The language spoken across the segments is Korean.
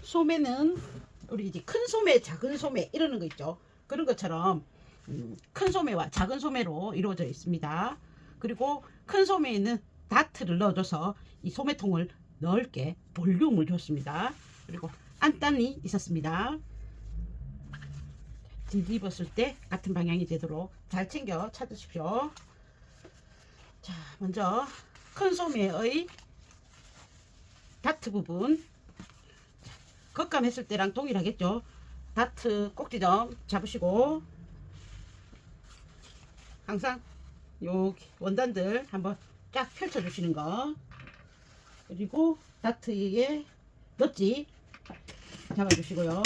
소매는 우리 이제 큰 소매, 작은 소매 이러는 거 있죠. 그런 것처럼 큰 소매와 작은 소매로 이루어져 있습니다. 그리고 큰 소매에는 다트를 넣어줘서 이 소매통을 넓게 볼륨을 줬습니다. 그리고 안단이 있었습니다. 뒤집었을 때 같은 방향이 되도록 잘 챙겨 찾으십시오. 자, 먼저 큰 소매의 다트 부분, 겉감했을 때랑 동일하겠죠. 다트 꼭지점 잡으시고 항상 여기 원단들 한번 쫙 펼쳐 주시는 거, 그리고 다트에 넛지 잡아 주시고요.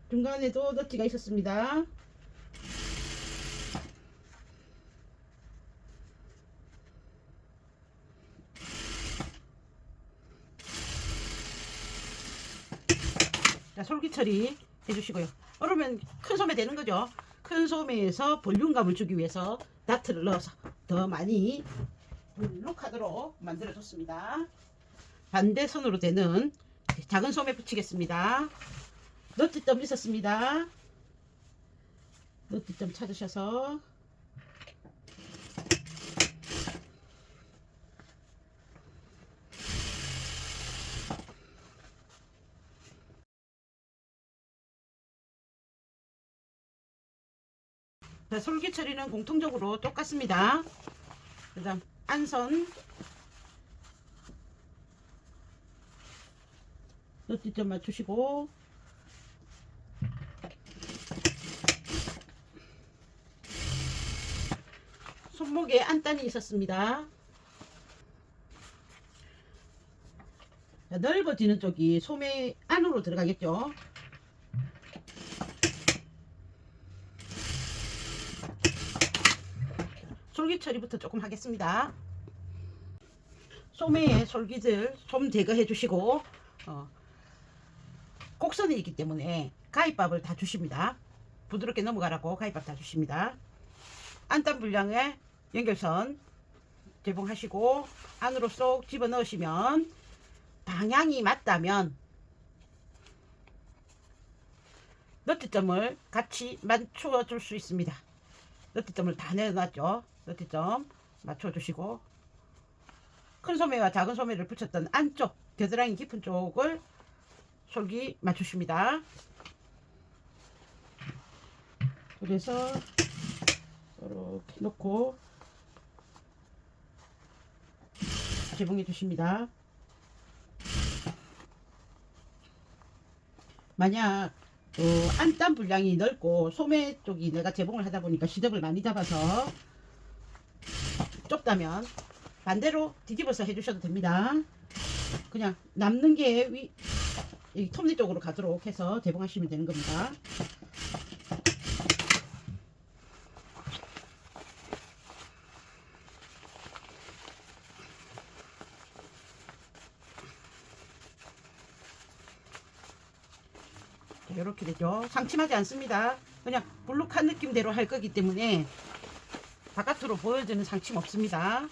중간에도 넛지가 있었습니다. 자, 솔기 처리 해주시고요. 그러면 큰 소매 되는 거죠. 큰 소매에서 볼륨감을 주기 위해서 다트를 넣어서 더 많이 볼록하도록 만들어줬습니다. 반대손으로 되는 작은 소매 붙이겠습니다. 너트점 있었습니다. 너트점 찾으셔서 자, 솔기 처리는 공통적으로 똑같습니다. 그 다음 안선 너트점 맞추시고 손목에 안단이 있었습니다. 자, 넓어지는 쪽이 소매 안으로 들어가겠죠. 솔기 처리부터 조금 하겠습니다. 소매의 솔기들 좀 제거해 주시고 곡선이 있기 때문에 가위밥을 다 주십니다. 부드럽게 넘어가라고 가위밥 다 주십니다. 안단 분량의 연결선 제봉하시고 안으로 쏙 집어 넣으시면 방향이 맞다면 너트점을 같이 맞춰 줄 수 있습니다. 너트점을 다 내려놨죠. 너트점 맞춰 주시고 큰 소매와 작은 소매를 붙였던 안쪽 겨드랑이 깊은 쪽을 솔기 맞추십니다. 그래서 이렇게 놓고 재봉해 주십니다. 만약 안단 분량이 넓고 소매 쪽이 내가 재봉을 하다 보니까 시접을 많이 잡아서 좁다면 반대로 뒤집어서 해주셔도 됩니다. 그냥 남는 게 이 톱니 쪽으로 가도록 해서 재봉하시면 되는 겁니다. 이렇게 되죠. 상침하지 않습니다. 그냥 볼록한 느낌대로 할 거기 때문에 바깥으로 보여지는 상침 없습니다.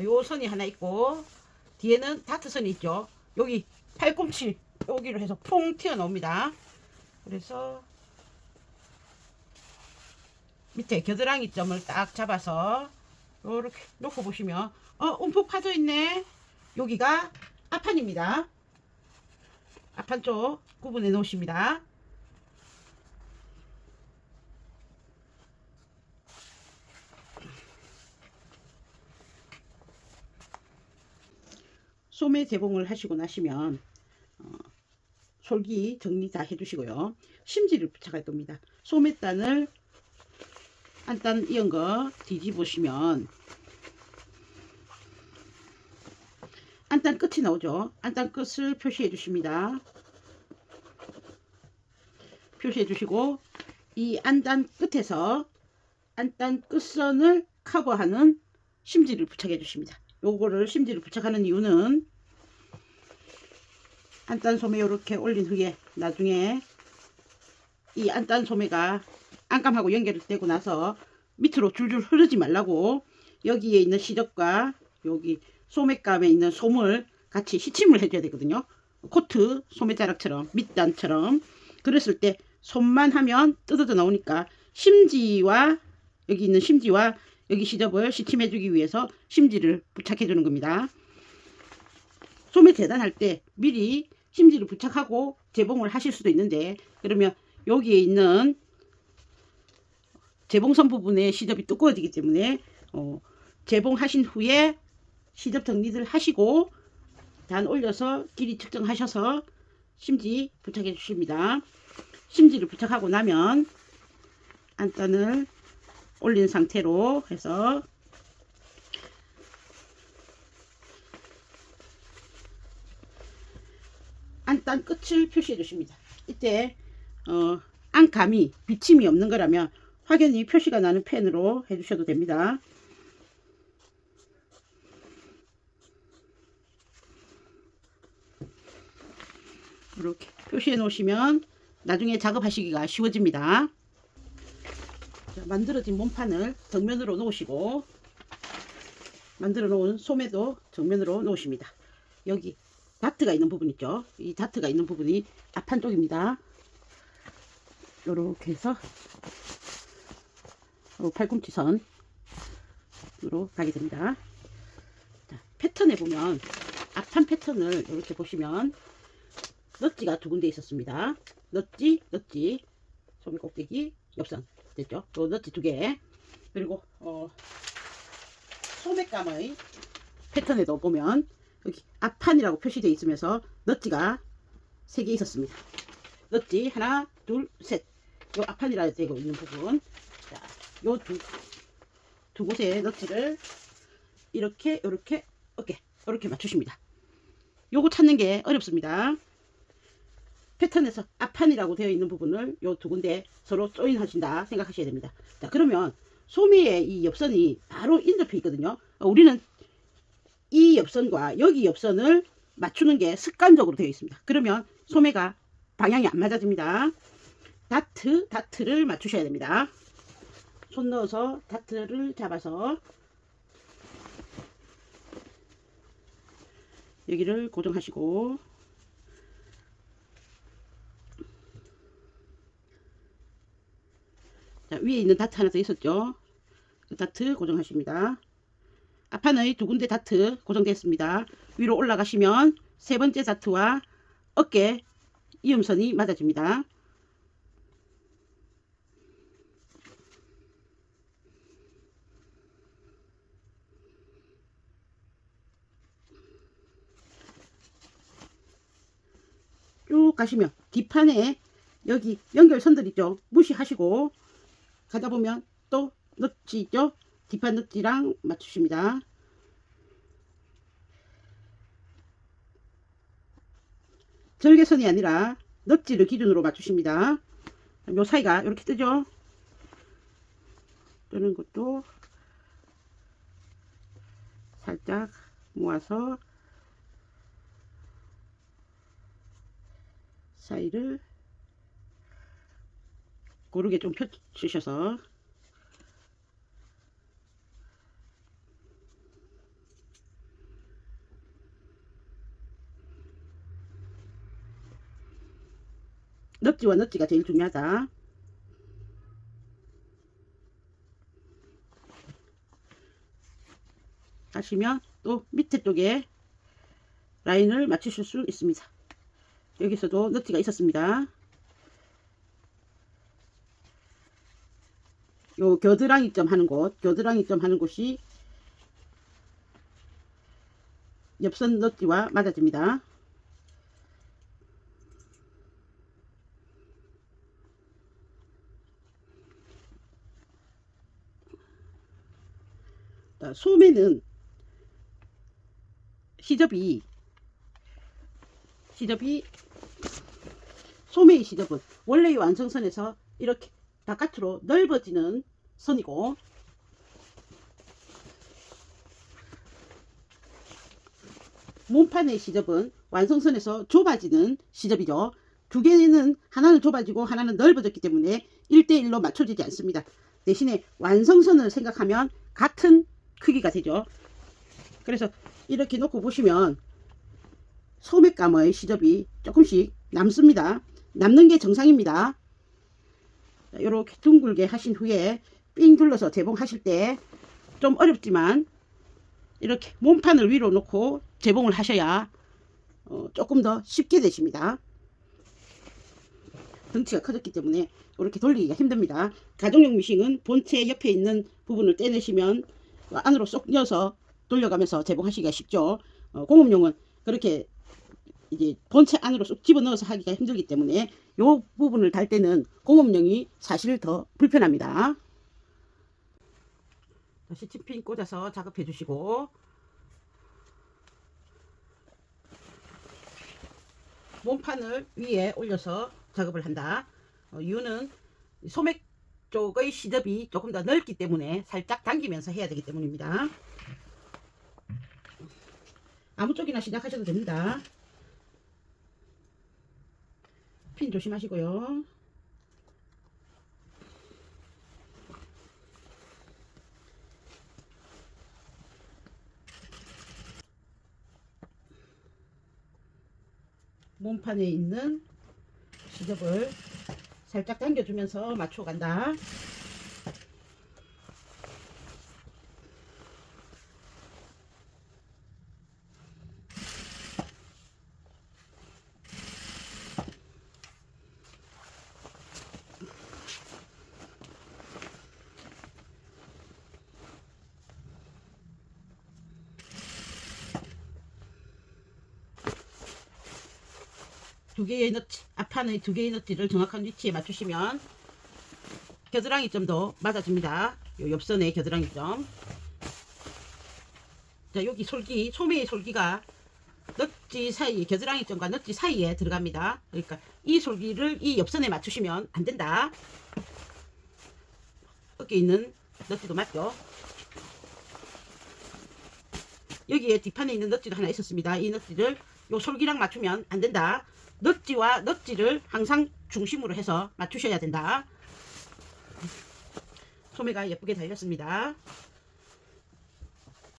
요 선이 하나 있고 뒤에는 다트선이 있죠. 여기 팔꿈치 여기로 해서 퐁 튀어나옵니다. 그래서 밑에 겨드랑이 점을 딱 잡아서 이렇게 놓고 보시면 움푹 파져 있네. 여기가 앞판입니다. 앞판 쪽 구분해 놓으십니다. 소매 제봉을 하시고 나시면 솔기 정리 다 해주시고요. 심지를 부착할 겁니다. 소매단을 안단 이은 거 뒤집으시면 안단 끝이 나오죠. 안단 끝을 표시해 주십니다. 표시해 주시고 이 안단 끝에서 안단 끝선을 커버하는 심지를 부착해 주십니다. 요거를 심지를 부착하는 이유는 안단 소매 이렇게 올린 후에 나중에 이 안단 소매가 안감하고 연결되고 나서 밑으로 줄줄 흐르지 말라고 여기에 있는 시접과 여기 소매감에 있는 솜을 같이 시침을 해줘야 되거든요. 코트 소매자락처럼 밑단처럼. 그랬을 때 손만 하면 뜯어져 나오니까 심지와 여기 있는 심지와 여기 시접을 시침해 주기 위해서 심지를 부착해 주는 겁니다. 소매 재단할 때 미리 심지를 부착하고 재봉을 하실 수도 있는데, 그러면 여기에 있는 재봉선 부분에 시접이 두꺼워지기 때문에 재봉하신 후에 시접 정리를 하시고 단 올려서 길이 측정하셔서 심지 부착해 주십니다. 심지를 부착하고 나면 안단을 올린 상태로 해서 안단 끝을 표시해 주십니다. 이때 안감이 비침이 없는 거라면 확연히 표시가 나는 펜으로 해주셔도 됩니다. 이렇게 표시해 놓으시면 나중에 작업하시기가 쉬워집니다. 자, 만들어진 몸판을 정면으로 놓으시고 만들어 놓은 소매도 정면으로 놓으십니다. 여기 다트가 있는 부분 있죠. 이 다트가 있는 부분이 앞판 쪽입니다. 이렇게 해서 팔꿈치 선으로 가게 됩니다. 자, 패턴에 보면 앞판 패턴을 이렇게 보시면 넛지가 두 군데 있었습니다. 넛지, 소매 꼭대기, 옆선 됐죠. 또 넛지 두 개. 그리고 소매감의 패턴에도 보면 여기 앞판이라고 표시되어 있으면서 넛지가 3개 있었습니다. 넛지 하나, 둘, 셋. 요 앞판이라 되고 있는 부분. 자, 요 두 곳의 넛지를 이렇게 어깨 이렇게 맞추십니다. 요거 찾는 게 어렵습니다. 패턴에서 앞판이라고 되어 있는 부분을 요 두 군데 서로 조인하신다 생각하셔야 됩니다. 자, 그러면 소매의 이 옆선이 바로 인접해 있거든요. 우리는 이 옆선과 여기 옆선을 맞추는 게 습관적으로 되어 있습니다. 그러면 소매가 방향이 안 맞아집니다. 다트를 맞추셔야 됩니다. 손 넣어서 다트를 잡아서 여기를 고정하시고 자, 위에 있는 다트 하나 더 있었죠. 그 다트 고정하십니다. 앞판의 두 군데 다트 고정됐습니다. 위로 올라가시면 세 번째 다트와 어깨 이음선이 맞아집니다. 쭉 가시면 뒷판에 여기 연결선들 있죠. 무시하시고 가다 보면 또 넛지 있죠. 뒷판 넛지랑 맞추십니다. 절개선이 아니라 넛지를 기준으로 맞추십니다. 요 사이가 이렇게 뜨죠. 뜨는 것도 살짝 모아서 사이를 고르게 좀 펴주셔서 넛지와 넛지가 제일 중요하다. 하시면 또 밑에 쪽에 라인을 맞추실 수 있습니다. 여기서도 넛지가 있었습니다. 요 겨드랑이 점 하는 곳이 옆선 넛지와 맞아집니다. 소매는 시접이 소매의 시접은 원래의 완성선에서 이렇게 바깥으로 넓어지는 선이고 몸판의 시접은 완성선에서 좁아지는 시접이죠. 두 개는 하나는 좁아지고 하나는 넓어졌기 때문에 1대1로 맞춰지지 않습니다. 대신에 완성선을 생각하면 같은 크기가 되죠. 그래서 이렇게 놓고 보시면 소매감의 시접이 조금씩 남습니다. 남는 게 정상입니다. 이렇게 둥글게 하신 후에 삥 둘러서 재봉하실 때 좀 어렵지만 이렇게 몸판을 위로 놓고 재봉을 하셔야 조금 더 쉽게 되십니다. 덩치가 커졌기 때문에 이렇게 돌리기가 힘듭니다. 가정용 미싱은 본체 옆에 있는 부분을 떼내시면 안으로 쏙 넣어서 돌려가면서 재봉하시기가 쉽죠. 공업용은 그렇게 이제 본체 안으로 쏙 집어넣어서 하기가 힘들기 때문에 이 부분을 달 때는 공업용이 사실 더 불편합니다. 다시 tip핀 꽂아서 작업해 주시고, 몸판을 위에 올려서 작업을 한다. 이유는 소매 쪽의 시접이 조금 더 넓기 때문에 살짝 당기면서 해야 되기 때문입니다. 아무 쪽이나 시작하셔도 됩니다. 핀 조심하시고요. 몸판에 있는 시접을 살짝 당겨주면서 맞춰간다. 두 개의 너치, 앞판의 두 개의 너치를 정확한 위치에 맞추시면 겨드랑이 점도 맞아줍니다. 요 옆선의 겨드랑이 점. 자, 여기 솔기, 소매의 솔기가 너치 사이, 겨드랑이 점과 너치 사이에 들어갑니다. 그러니까 이 솔기를 이 옆선에 맞추시면 안 된다. 어깨에 있는 너치도 맞죠. 여기에 뒷판에 있는 너치도 하나 있었습니다. 이 너치를 요 솔기랑 맞추면 안 된다. 너치와 너치를 항상 중심으로 해서 맞추셔야 된다. 소매가 예쁘게 달렸습니다.